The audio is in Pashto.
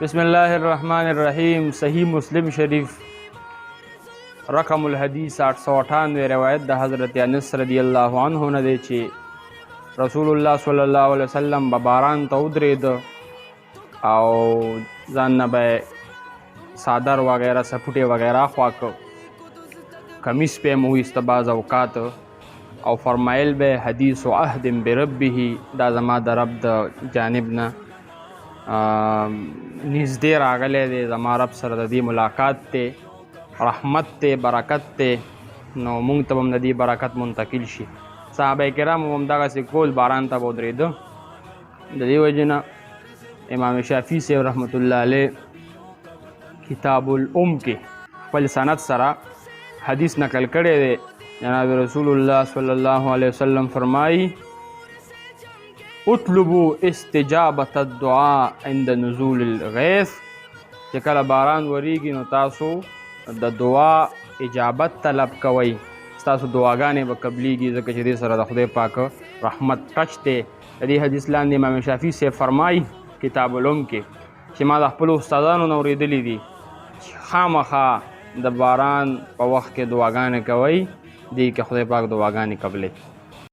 بسم الله الرحمن الرحیم. صحیح مسلم شریف رقم الحدیث 898 روایت د حضرت انس رضی الله عنه نه دی چې رسول الله صلی الله علیه وسلم به باران ته ودرېد او ځان نه به صادر وغیره سپوټې وغیره خوا که کمیس به یې مو وایسته بعض اوقات او فرمایل به حدیث عهد بربه، دا زما د رب د جانب نه نږدې راغلی دی، زما رب سره د دې ملاقات دی، رحمت دی، برکت دی، نو موږ ته به هم د دې برکت منتقل شي. صحابه کرام هم همدغسې کول، باران ته به ودرېده. د دې وجې نه امام شافعي صاحب رحمت الله علیه کتاب الام کې خپل سند سره حدیث نقل کړی دی. جناب رسول الله صلی الله علیه وسلم فرمایي اطلبوا استجابة الدعاء عند نزول الغیث، چې کله باران وریږي نو تاسو د دعا اجابت طلب کوئ، ستاسو دعاګانې به قبلیږي، ځکه چې دې سره د خدای پاک رحمت ټچ دی. د دې حدیث لاندې امام شافعي صاحب فرمایي کتاب الام کې چې ما د خپلو استادانو نه اورېدلي دي چې خامخا د باران په وخت کې دعاګانې کوئ، دې کې خدای پاک دعاګانې قبلوي.